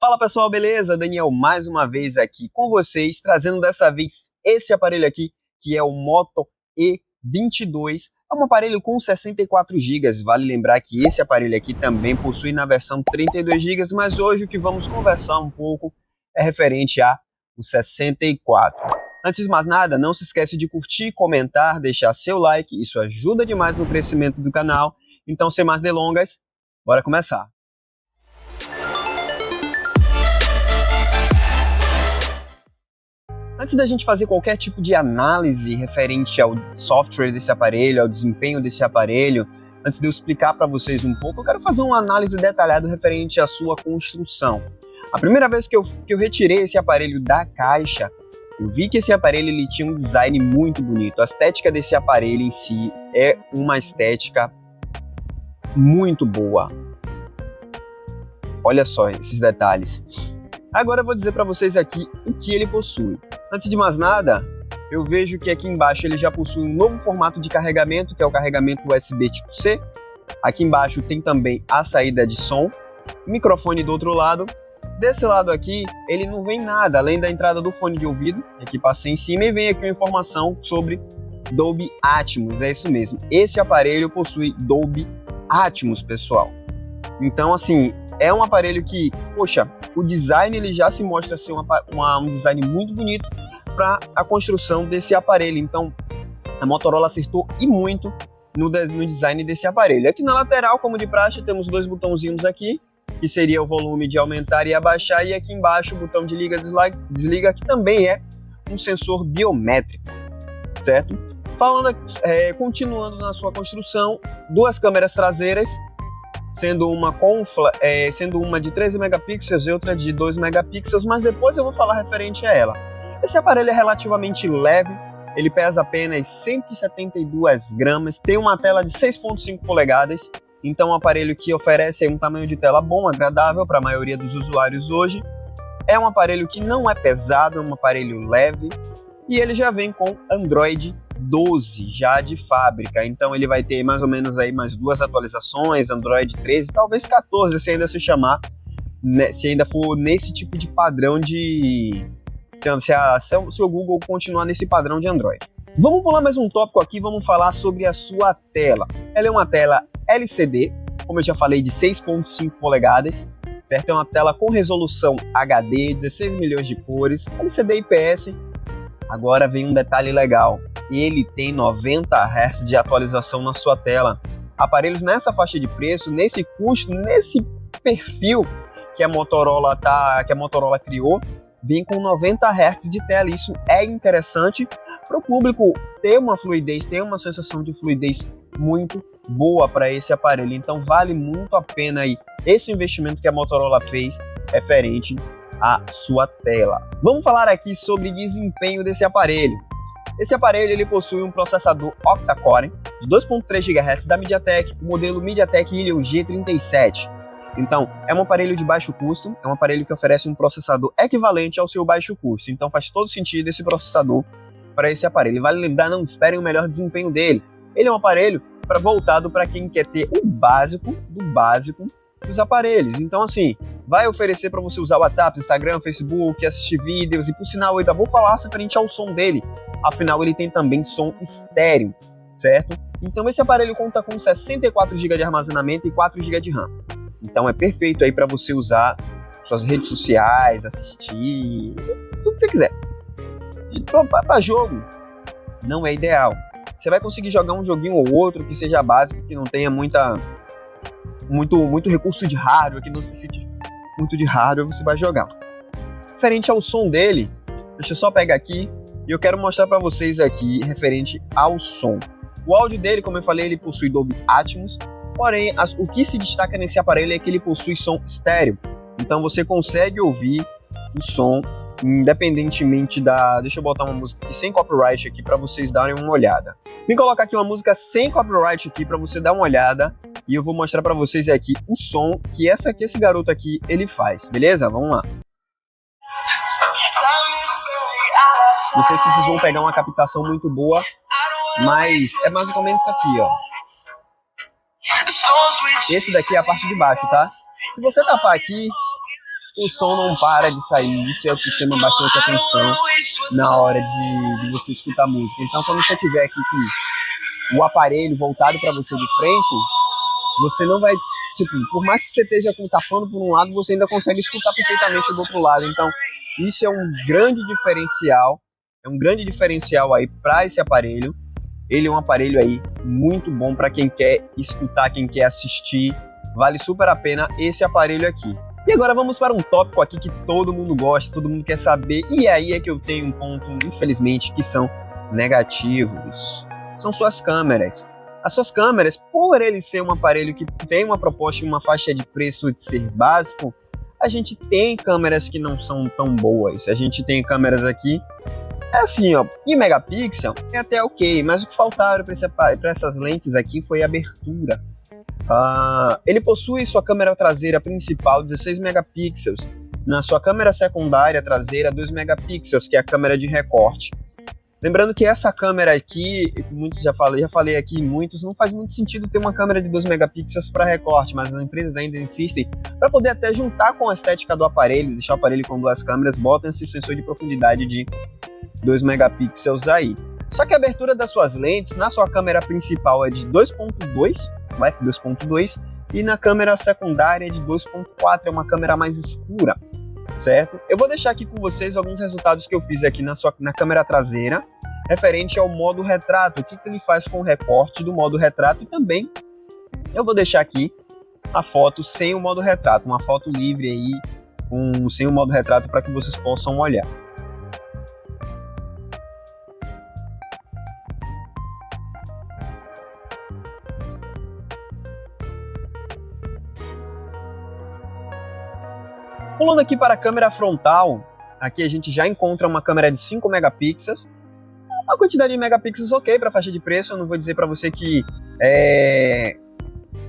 Fala pessoal, beleza? Daniel mais uma vez aqui com vocês, trazendo dessa vez esse aparelho aqui, que é o Moto E22. É um aparelho com 64 GB, vale lembrar que esse aparelho aqui também possui na versão 32 GB, mas hoje o que vamos conversar um pouco é referente a o 64. Antes de mais nada, não se esquece de curtir, comentar, deixar seu like, isso ajuda demais no crescimento do canal. Então, sem mais delongas, bora começar. Antes da gente fazer qualquer tipo de análise referente ao software desse aparelho, ao desempenho desse aparelho, antes de eu explicar para vocês um pouco, eu quero fazer uma análise detalhada referente à sua construção. A primeira vez que eu retirei esse aparelho da caixa, eu vi que esse aparelho ele tinha um design muito bonito. A estética desse aparelho em si é uma estética muito boa. Olha só esses detalhes. Agora eu vou dizer para vocês aqui o que ele possui. Antes de mais nada, eu vejo que aqui embaixo ele já possui um novo formato de carregamento, que é o carregamento USB tipo C. Aqui embaixo tem também a saída de som, microfone do outro lado. Desse lado aqui, ele não vem nada, além da entrada do fone de ouvido, que passei em cima, e vem aqui uma informação sobre Dolby Atmos, é isso mesmo. Esse aparelho possui Dolby Atmos, pessoal. Então, assim, é um aparelho que, poxa, o design ele já se mostra ser um design muito bonito para a construção desse aparelho. Então, a Motorola acertou e muito no design desse aparelho. Aqui na lateral, como de praxe, temos dois botãozinhos aqui, que seria o volume de aumentar e abaixar, e aqui embaixo o botão de liga e desliga, que também é um sensor biométrico, certo? Continuando na sua construção, duas câmeras traseiras, sendo uma de 13 megapixels e outra de 2 megapixels, mas depois eu vou falar referente a ela. Esse aparelho é relativamente leve, ele pesa apenas 172 gramas, tem uma tela de 6.5 polegadas, então é um aparelho que oferece um tamanho de tela bom, agradável para a maioria dos usuários hoje. É um aparelho que não é pesado, é um aparelho leve, e ele já vem com Android 12 já de fábrica, então ele vai ter mais ou menos aí mais duas atualizações, Android 13, talvez 14 se ainda se chamar, né, se ainda for nesse tipo de padrão de... se o Google continuar nesse padrão de Android. Vamos pular mais um tópico aqui, vamos falar sobre a sua tela. Ela é uma tela LCD, como eu já falei, de 6.5 polegadas, certo? É uma tela com resolução HD, 16 milhões de cores, LCD IPS. Agora vem um detalhe legal, ele tem 90 Hz de atualização na sua tela. Aparelhos nessa faixa de preço, nesse custo, nesse perfil que a Motorola criou, vem com 90 Hz de tela. Isso é interessante para o público ter uma fluidez, ter uma sensação de fluidez muito boa para esse aparelho. Então vale muito a pena aí esse investimento que a Motorola fez referente à sua tela. Vamos falar aqui sobre desempenho desse aparelho. Esse aparelho ele possui um processador octa-core de 2.3 GHz da MediaTek, o modelo MediaTek Helio G37. Então, é um aparelho de baixo custo, é um aparelho que oferece um processador equivalente ao seu baixo custo. Então faz todo sentido esse processador para esse aparelho. Vale lembrar, não esperem o melhor desempenho dele. Ele é um aparelho voltado para quem quer ter o básico do básico dos aparelhos. Então, assim, vai oferecer para você usar WhatsApp, Instagram, Facebook, assistir vídeos, e por sinal eu ainda vou falar referente ao som dele. Afinal, ele tem também som estéreo, certo? Então esse aparelho conta com 64 GB de armazenamento e 4 GB de RAM. Então é perfeito aí para você usar suas redes sociais, assistir, tudo que você quiser. E para jogo, não é ideal. Você vai conseguir jogar um joguinho ou outro que seja básico, que não tenha muito recurso de hardware, que não necessite muito de hardware, você vai jogar. Referente ao som dele, deixa eu só pegar aqui e eu quero mostrar para vocês aqui referente ao som. O áudio dele, como eu falei, ele possui Dolby Atmos, porém o que se destaca nesse aparelho é que ele possui som estéreo. Então você consegue ouvir o som independentemente da... Deixa eu botar uma música aqui sem copyright aqui para vocês darem uma olhada. Vim colocar aqui uma música sem copyright aqui para você dar uma olhada e eu vou mostrar para vocês aqui o som que esse garoto aqui ele faz, beleza? Vamos lá. Não sei se vocês vão pegar uma captação muito boa, mas é mais ou menos isso aqui, ó. Esse daqui é a parte de baixo, tá? Se você tapar aqui, o som não para de sair. Isso é o que chama bastante atenção na hora de você escutar música. Então, quando você estiver aqui com o aparelho voltado para você de frente, você não vai, tipo, por mais que você esteja tapando por um lado, você ainda consegue escutar perfeitamente do outro lado. Então, isso é um grande diferencial aí para esse aparelho. Ele é um aparelho aí muito bom para quem quer escutar, quem quer assistir. Vale super a pena esse aparelho aqui. E agora vamos para um tópico aqui que todo mundo gosta, todo mundo quer saber. E aí é que eu tenho um ponto, infelizmente, que são negativos. São suas câmeras. As suas câmeras, por ele ser um aparelho que tem uma proposta e uma faixa de preço de ser básico, a gente tem câmeras que não são tão boas. A gente tem câmeras aqui, é assim, ó, em megapixel é até ok, mas o que faltaram para essas lentes aqui foi a abertura. Ele possui sua câmera traseira principal 16 megapixels, na sua câmera secundária traseira 2 megapixels, que é a câmera de recorte. Lembrando que essa câmera aqui, muitos já falei aqui, muitos, não faz muito sentido ter uma câmera de 2 megapixels para recorte, mas as empresas ainda insistem para poder até juntar com a estética do aparelho, deixar o aparelho com duas câmeras, botam esse sensor de profundidade de 2 megapixels aí. Só que a abertura das suas lentes na sua câmera principal é de 2.2, o f2.2, e na câmera secundária é de 2.4, é uma câmera mais escura, certo? Eu vou deixar aqui com vocês alguns resultados que eu fiz aqui na câmera traseira, referente ao modo retrato, o que ele faz com o recorte do modo retrato, e também eu vou deixar aqui a foto sem o modo retrato, uma foto livre aí, sem o modo retrato, para que vocês possam olhar. Pulando aqui para a câmera frontal, aqui a gente já encontra uma câmera de 5 megapixels, uma quantidade de megapixels ok para faixa de preço. Eu não vou dizer para você que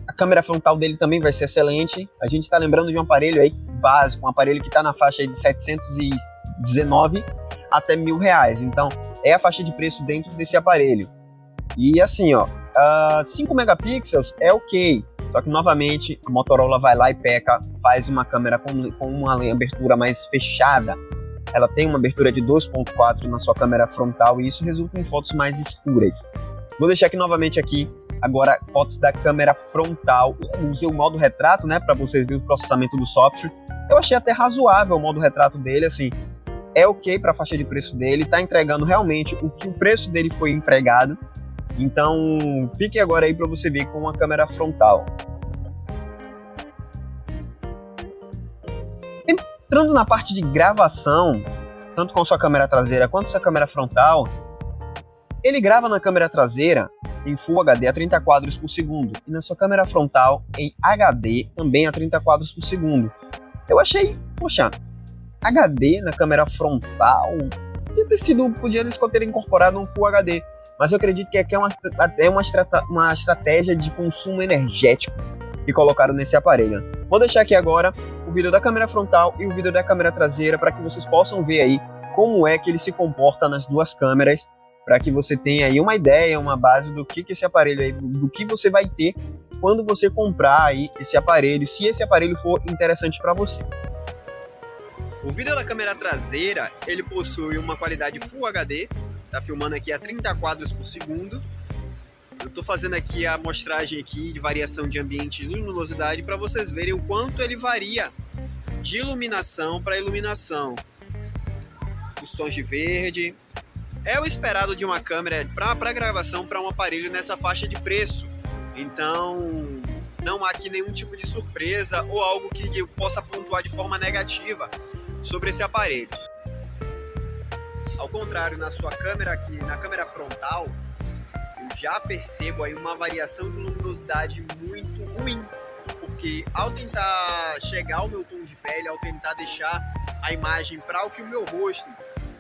a câmera frontal dele também vai ser excelente. A gente está lembrando de um aparelho aí básico, um aparelho que está na faixa aí de 719 até R$1.000, então é a faixa de preço dentro desse aparelho. E assim, ó, 5 megapixels é ok. Só que, novamente, a Motorola vai lá e peca, faz uma câmera com uma abertura mais fechada. Ela tem uma abertura de 2.4 na sua câmera frontal e isso resulta em fotos mais escuras. Vou deixar aqui novamente agora fotos da câmera frontal. Eu usei o modo retrato, né, para vocês verem o processamento do software. Eu achei até razoável o modo retrato dele, assim, é ok para a faixa de preço dele, está entregando realmente o que o preço dele foi empregado. Então, fique agora aí para você ver com a câmera frontal. Entrando na parte de gravação, tanto com sua câmera traseira quanto sua câmera frontal, ele grava na câmera traseira em Full HD a 30 quadros por segundo e na sua câmera frontal em HD também a 30 quadros por segundo. Eu achei, poxa, HD na câmera frontal, podia eles terem incorporado um Full HD. Mas eu acredito que aqui é uma estratégia de consumo energético que colocaram nesse aparelho. Vou deixar aqui agora o vídeo da câmera frontal e o vídeo da câmera traseira para que vocês possam ver aí como é que ele se comporta nas duas câmeras, para que você tenha aí uma ideia, uma base do que esse aparelho aí, do que você vai ter quando você comprar aí esse aparelho, se esse aparelho for interessante para você. O vídeo da câmera traseira, ele possui uma qualidade Full HD, tá filmando aqui a 30 quadros por segundo. Eu tô fazendo aqui a amostragem aqui de variação de ambiente de luminosidade para vocês verem o quanto ele varia de iluminação para iluminação. Os tons de verde. É o esperado de uma câmera para gravação para um aparelho nessa faixa de preço. Então, não há aqui nenhum tipo de surpresa ou algo que eu possa pontuar de forma negativa sobre esse aparelho. Ao contrário, na sua câmera aqui, na câmera frontal, eu já percebo aí uma variação de luminosidade muito ruim, porque ao tentar chegar ao meu tom de pele, ao tentar deixar a imagem para o que o meu rosto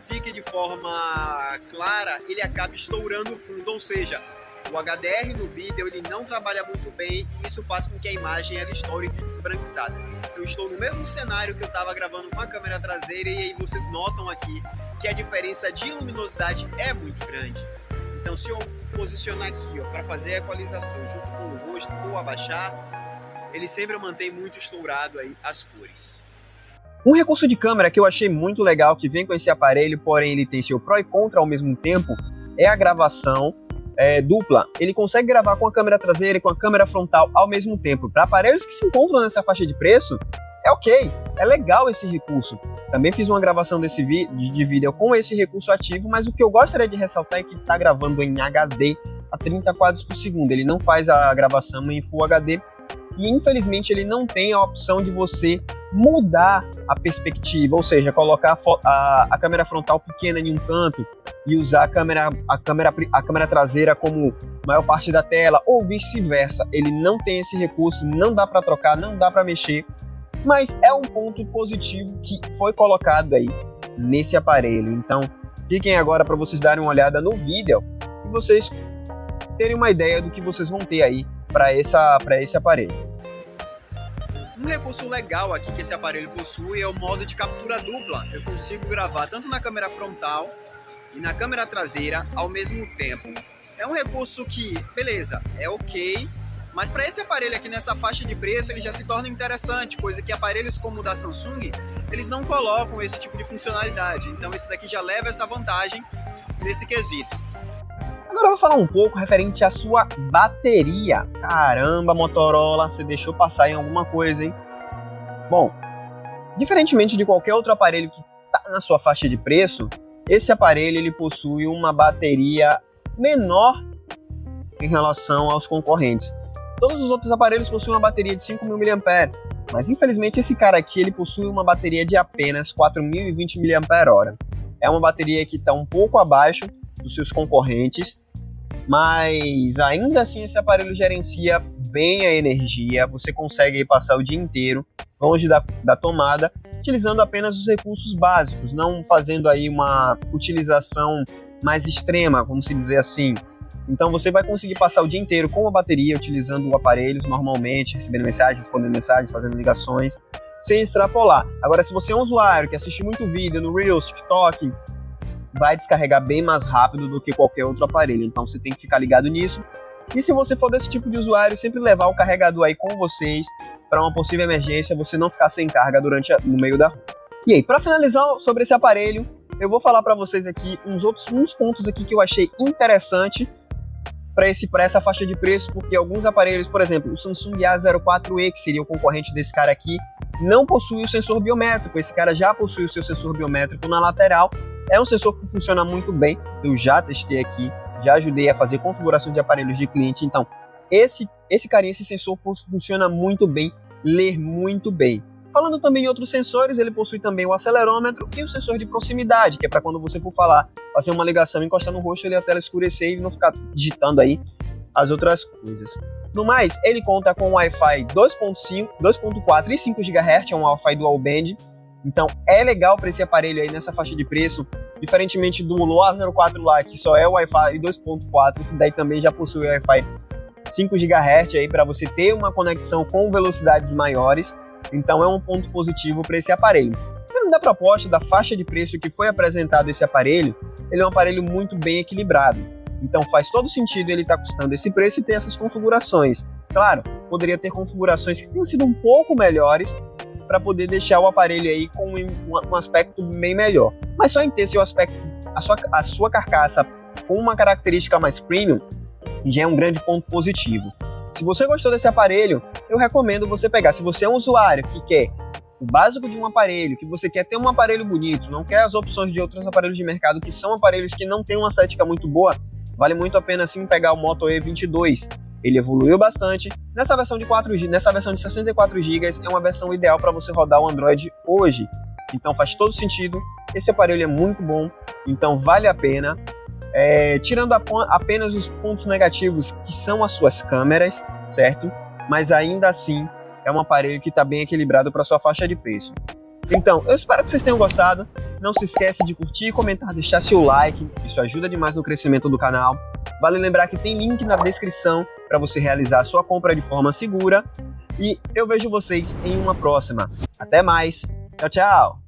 fique de forma clara, ele acaba estourando o fundo, ou seja, o HDR no vídeo ele não trabalha muito bem e isso faz com que a imagem ela estoure e fique esbranquiçada. Eu estou no mesmo cenário que eu estava gravando com a câmera traseira e aí vocês notam aqui que a diferença de luminosidade é muito grande. Então, se eu posicionar aqui para fazer a equalização junto com o rosto ou abaixar, ele sempre mantém muito estourado aí as cores. Um recurso de câmera que eu achei muito legal, que vem com esse aparelho, porém ele tem seu pró e contra ao mesmo tempo, é a gravação dupla. Ele consegue gravar com a câmera traseira e com a câmera frontal ao mesmo tempo. Para aparelhos que se encontram nessa faixa de preço, é ok, é legal esse recurso. Também fiz uma gravação de vídeo com esse recurso ativo, mas o que eu gostaria de ressaltar é que ele está gravando em HD a 30 quadros por segundo. Ele não faz a gravação em Full HD e infelizmente ele não tem a opção de você mudar a perspectiva, ou seja, colocar a câmera frontal pequena em um canto e usar a câmera traseira como maior parte da tela, ou vice-versa. Ele não tem esse recurso, não dá para trocar, não dá para mexer, mas é um ponto positivo que foi colocado aí nesse aparelho. Então, fiquem agora para vocês darem uma olhada no vídeo e vocês terem uma ideia do que vocês vão ter aí para esse aparelho. Um recurso legal aqui que esse aparelho possui é o modo de captura dupla. Eu consigo gravar tanto na câmera frontal e na câmera traseira ao mesmo tempo. É um recurso que, beleza, é ok, mas para esse aparelho aqui nessa faixa de preço ele já se torna interessante, coisa que aparelhos como o da Samsung, eles não colocam esse tipo de funcionalidade. Então esse daqui já leva essa vantagem nesse quesito. Agora eu vou falar um pouco referente à sua bateria. Caramba, Motorola, você deixou passar em alguma coisa, hein? Bom, diferentemente de qualquer outro aparelho que está na sua faixa de preço, esse aparelho ele possui uma bateria menor em relação aos concorrentes. Todos os outros aparelhos possuem uma bateria de 5.000 mAh, mas infelizmente esse cara aqui ele possui uma bateria de apenas 4.020 mAh. É uma bateria que está um pouco abaixo dos seus concorrentes, mas ainda assim esse aparelho gerencia bem a energia. Você consegue passar o dia inteiro longe da tomada, utilizando apenas os recursos básicos, não fazendo aí uma utilização mais extrema, vamos dizer assim. Então você vai conseguir passar o dia inteiro com a bateria, utilizando o aparelho normalmente, recebendo mensagens, respondendo mensagens, fazendo ligações, sem extrapolar. Agora, se você é um usuário que assiste muito vídeo no Reels, TikTok, vai descarregar bem mais rápido do que qualquer outro aparelho, então você tem que ficar ligado nisso. E se você for desse tipo de usuário, sempre levar o carregador aí com vocês para uma possível emergência, você não ficar sem carga no meio da rua. E aí, para finalizar sobre esse aparelho, eu vou falar para vocês aqui uns pontos aqui que eu achei interessante para essa faixa de preço, porque alguns aparelhos, por exemplo, o Samsung A04E, que seria o concorrente desse cara aqui, não possui o sensor biométrico. Esse cara já possui o seu sensor biométrico na lateral. É um sensor que funciona muito bem, eu já testei aqui, já ajudei a fazer configuração de aparelhos de cliente. Então, esse sensor funciona muito bem, lê muito bem. Falando também em outros sensores, ele possui também o acelerômetro e o sensor de proximidade, que é para quando você for fazer uma ligação, encostar no rosto, ele a tela escurecer e não ficar digitando aí as outras coisas. No mais, ele conta com Wi-Fi 2.5, 2.4 e 5 GHz, é um Wi-Fi dual band. Então é legal para esse aparelho aí nessa faixa de preço, diferentemente do A04 lá, que só é o Wi-Fi 2.4, esse daí também já possui o Wi-Fi 5 GHz aí para você ter uma conexão com velocidades maiores. Então é um ponto positivo para esse aparelho. Dentro da proposta da faixa de preço que foi apresentado esse aparelho, ele é um aparelho muito bem equilibrado. Então faz todo sentido ele estar custando esse preço e ter essas configurações. Claro, poderia ter configurações que tenham sido um pouco melhores para poder deixar o aparelho aí com um aspecto bem melhor. Mas só em ter seu aspecto, a sua carcaça com uma característica mais premium, já é um grande ponto positivo. Se você gostou desse aparelho, eu recomendo você pegar. Se você é um usuário que quer o básico de um aparelho, que você quer ter um aparelho bonito, não quer as opções de outros aparelhos de mercado que são aparelhos que não têm uma estética muito boa, vale muito a pena sim pegar o Moto E22. Ele evoluiu bastante. Nessa versão de 4GB, nessa versão de 64 GB, é uma versão ideal para você rodar o Android hoje. Então faz todo sentido. Esse aparelho é muito bom, então vale a pena. Tirando apenas os pontos negativos, que são as suas câmeras, certo? Mas ainda assim, é um aparelho que está bem equilibrado para sua faixa de preço. Então, eu espero que vocês tenham gostado. Não se esquece de curtir, comentar, deixar seu like. Isso ajuda demais no crescimento do canal. Vale lembrar que tem link na descrição para você realizar a sua compra de forma segura. E eu vejo vocês em uma próxima. Até mais. Tchau, tchau.